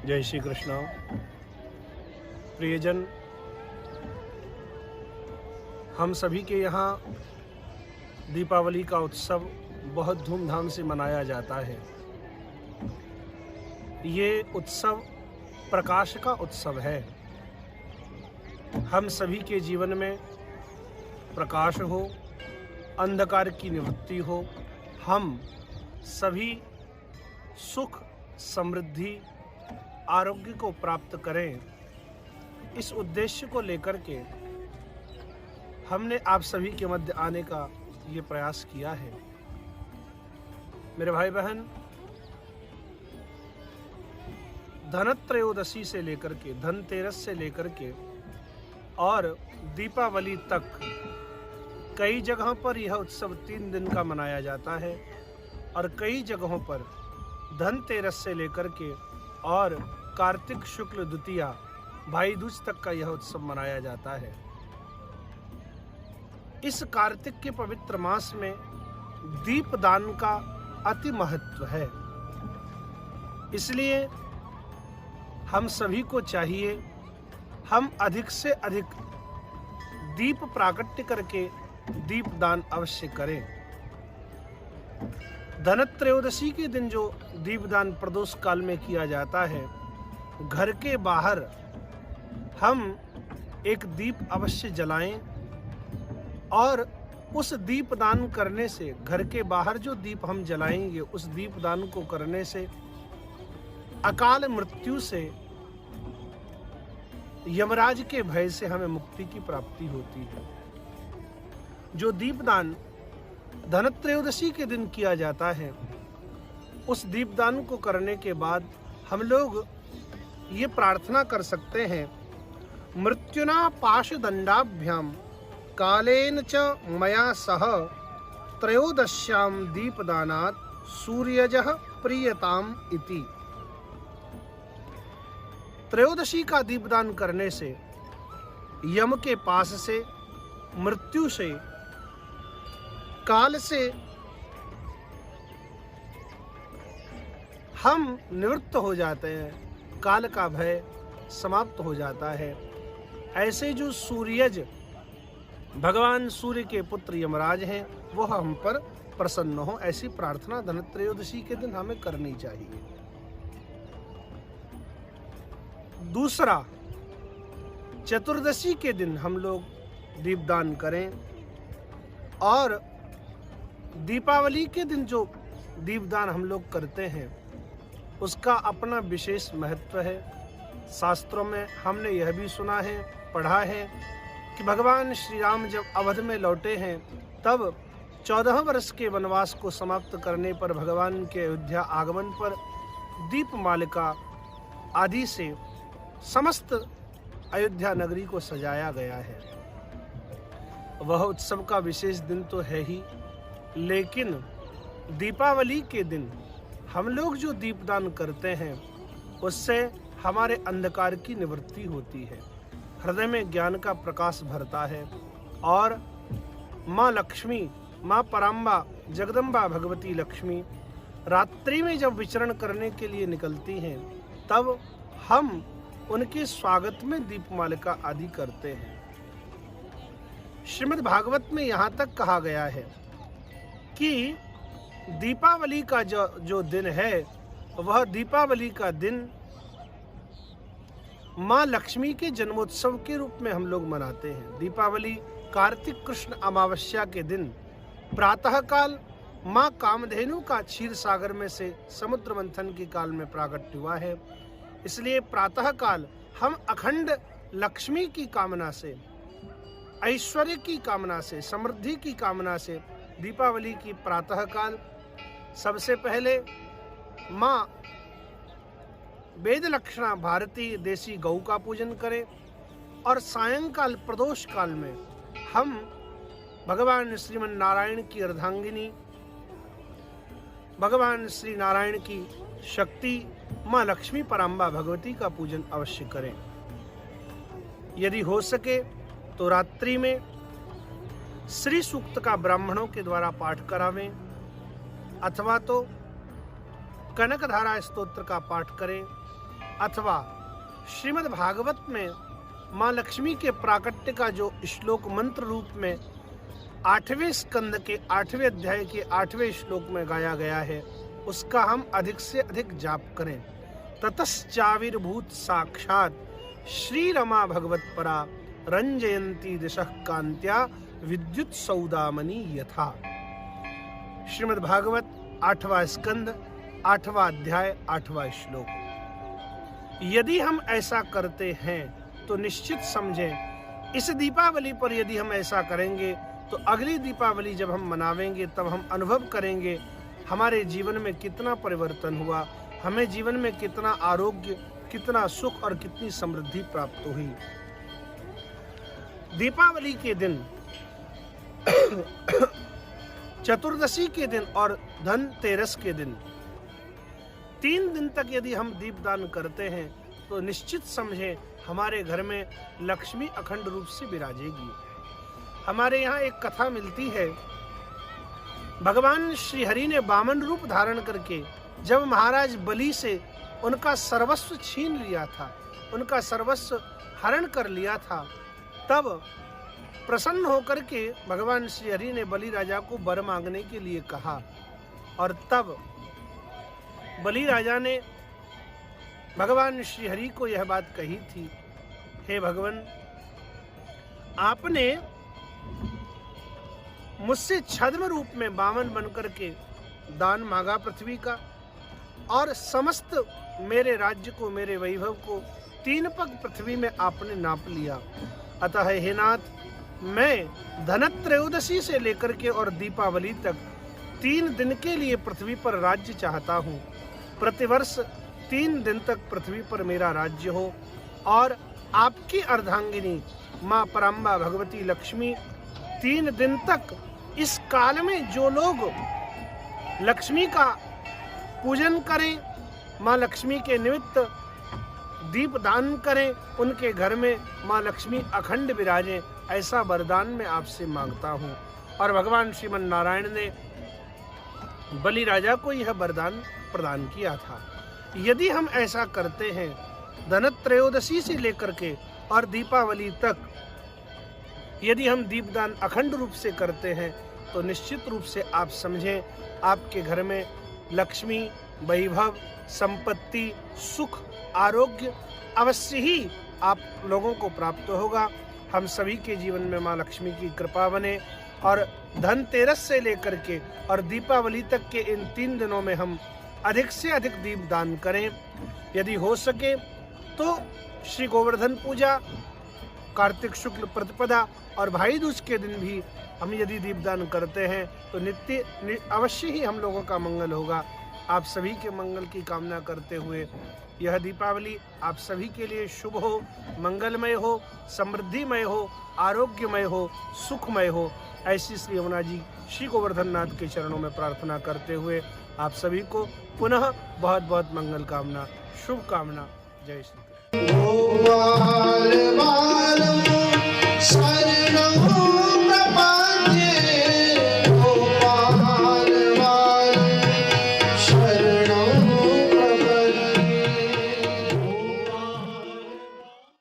जय श्री कृष्ण। प्रियजन, हम सभी के यहाँ दीपावली का उत्सव बहुत धूमधाम से मनाया जाता है। ये उत्सव प्रकाश का उत्सव है। हम सभी के जीवन में प्रकाश हो, अंधकार की निवृत्ति हो, हम सभी सुख, समृद्धि, आरोग्य को प्राप्त करें, इस उद्देश्य को लेकर के हमने आप सभी के मध्य आने का ये प्रयास किया है। मेरे भाई बहन, धनत्रयोदशी से लेकर के, धनतेरस से लेकर के और दीपावली तक कई जगहों पर यह उत्सव 3 दिन का मनाया जाता है और कई जगहों पर धनतेरस से लेकर के और कार्तिक शुक्ल द्वितीया भाई दूज तक का यह उत्सव मनाया जाता है। इस कार्तिक के पवित्र मास में दीपदान का अति महत्व है। इसलिए हम सभी को चाहिए हम अधिक से अधिक दीप प्राकट्य करके दीपदान अवश्य करें। धनत्रयोदशी के दिन जो दीपदान प्रदोष काल में किया जाता है, घर के बाहर हम एक दीप अवश्य जलाएं और उस दीपदान करने से, घर के बाहर जो दीप हम जलाएंगे उस दीपदान को करने से अकाल मृत्यु से, यमराज के भय से हमें मुक्ति की प्राप्ति होती है। जो दीपदान धनत्रयोदशी के दिन किया जाता है, उस दीपदान को करने के बाद हम लोग ये प्रार्थना कर सकते हैं, मृत्युना पाशदंडाभ्याम कालेन च मया सह त्रयोदश्याम दीपदानात् सूर्यजः प्रियताम इति। त्रयोदशी का दीपदान करने से यम के पास से, मृत्यु से, काल से हम निवृत्त हो जाते हैं, काल का भय समाप्त हो जाता है। ऐसे जो सूर्यज भगवान सूर्य के पुत्र यमराज हैं, वो हम पर प्रसन्न हो, ऐसी प्रार्थना धनत्रयोदशी के दिन हमें करनी चाहिए। दूसरा, चतुर्दशी के दिन हम लोग दीपदान करें और दीपावली के दिन जो दीपदान हम लोग करते हैं उसका अपना विशेष महत्व है। शास्त्रों में हमने यह भी सुना है, पढ़ा है कि भगवान श्री राम जब अवध में लौटे हैं तब 14 वर्ष के वनवास को समाप्त करने पर भगवान के अयोध्या आगमन पर दीपमालिका आदि से समस्त अयोध्या नगरी को सजाया गया है। वह उत्सव का विशेष दिन तो है ही, लेकिन दीपावली के दिन हम लोग जो दीपदान करते हैं उससे हमारे अंधकार की निवृत्ति होती है, हृदय में ज्ञान का प्रकाश भरता है और माँ लक्ष्मी, माँ पराम्बा, जगदम्बा भगवती लक्ष्मी रात्रि में जब विचरण करने के लिए निकलती हैं तब हम उनके स्वागत में दीपमालिका आदि करते हैं। श्रीमद् भागवत में यहाँ तक कहा गया है कि दीपावली का जो दिन है, वह दीपावली का दिन माँ लक्ष्मी के जन्मोत्सव के रूप में हम लोग मनाते हैं। दीपावली कार्तिक कृष्ण अमावस्या के दिन प्रातःकाल माँ कामधेनु का क्षीर सागर में से समुद्र मंथन के काल में प्राकट्य हुआ है। इसलिए प्रातःकाल हम अखंड लक्ष्मी की कामना से, ऐश्वर्य की कामना से, समृद्धि की कामना से दीपावली की प्रातःकाल सबसे पहले माँ वेद लक्षणा भारतीय देसी गौ का पूजन करें और सायंकाल प्रदोष काल में हम भगवान श्रीमन नारायण की अर्धांगिनी, भगवान श्री नारायण की शक्ति माँ लक्ष्मी पराम्बा भगवती का पूजन अवश्य करें। यदि हो सके तो रात्रि में श्री सूक्त का ब्राह्मणों के द्वारा पाठ करावें अथवा तो कनकधारा स्तोत्र का पाठ करें अथवा श्रीमद् भागवत में माँ लक्ष्मी के प्राकट्य का जो श्लोक मंत्र रूप में 8वें स्कंद के 8वें अध्याय के 8वें श्लोक में गाया गया है, उसका हम अधिक से अधिक जाप करें। ततश्चाविर्भूत साक्षात श्री रमा भगवत परा रंजयंती दिशः कांत्या विद्युत सौदामणि यथा। श्रीमद् भागवत 8वां स्कंद 8वां अध्याय 8वां श्लोक। यदि हम ऐसा करते हैं तो निश्चित समझें, इस दीपावली पर यदि हम ऐसा करेंगे तो अगली दीपावली जब हम मनावेंगे तब हम अनुभव करेंगे हमारे जीवन में कितना परिवर्तन हुआ, हमें जीवन में कितना आरोग्य, कितना सुख और कितनी समृद्धि प्राप्त हुई। दीपावली के दिन चतुर्दशी के दिन और धनतेरस के दिन 3 दिन तक यदि हम दीपदान करते हैं तो निश्चित समझें हमारे घर में लक्ष्मी अखंड रूप से विराजेगी। हमारे यहाँ एक कथा मिलती है, भगवान श्री हरि ने वामन रूप धारण करके जब महाराज बलि से उनका सर्वस्व छीन लिया था, उनका सर्वस्व हरण कर लिया था, तब प्रसन्न होकर के भगवान श्री हरि ने बलि राजा को वर मांगने के लिए कहा। और तब बलि राजा ने भगवान श्री हरि को यह बात कही थी, हे भगवान, आपने मुझसे छद्म रूप में वामन बनकर के दान मांगा पृथ्वी का, और समस्त मेरे राज्य को, मेरे वैभव को 3 पग पृथ्वी में आपने नाप लिया। अतः हे नाथ, मैं धनत्रयोदशी से लेकर के और दीपावली तक 3 दिन के लिए पृथ्वी पर राज्य चाहता हूँ। प्रतिवर्ष 3 दिन तक पृथ्वी पर मेरा राज्य हो, और आपकी अर्धांगिनी माँ पराम्बा भगवती लक्ष्मी 3 दिन तक इस काल में जो लोग लक्ष्मी का पूजन करें, माँ लक्ष्मी के निमित्त दीप दान करें, उनके घर में माँ लक्ष्मी अखंड विराजें, ऐसा वरदान मैं आपसे मांगता हूँ। और भगवान श्रीमन नारायण ने बलि राजा को यह वरदान प्रदान किया था। यदि हम ऐसा करते हैं, धनत्रयोदशी से लेकर के और दीपावली तक यदि हम दीपदान अखंड रूप से करते हैं, तो निश्चित रूप से आप समझें आपके घर में लक्ष्मी, वैभव, संपत्ति, सुख, आरोग्य अवश्य ही आप लोगों को प्राप्त होगा। हम सभी के जीवन में माँ लक्ष्मी की कृपा बने, और धनतेरस से लेकर के और दीपावली तक के इन 3 दिनों में हम अधिक से अधिक दीप दान करें। यदि हो सके तो श्री गोवर्धन पूजा, कार्तिक शुक्ल प्रतिपदा और भाई दूज के दिन भी हम यदि दीपदान करते हैं तो नित्य अवश्य ही हम लोगों का मंगल होगा। आप सभी के मंगल की कामना करते हुए यह दीपावली आप सभी के लिए शुभ हो, मंगलमय हो, समृद्धिमय हो, आरोग्यमय हो, सुखमय हो, ऐसी श्री यमुना जी श्री गोवर्धन नाथ के चरणों में प्रार्थना करते हुए आप सभी को पुनः बहुत बहुत मंगल कामना, शुभ कामना। जय श्री कृष्ण।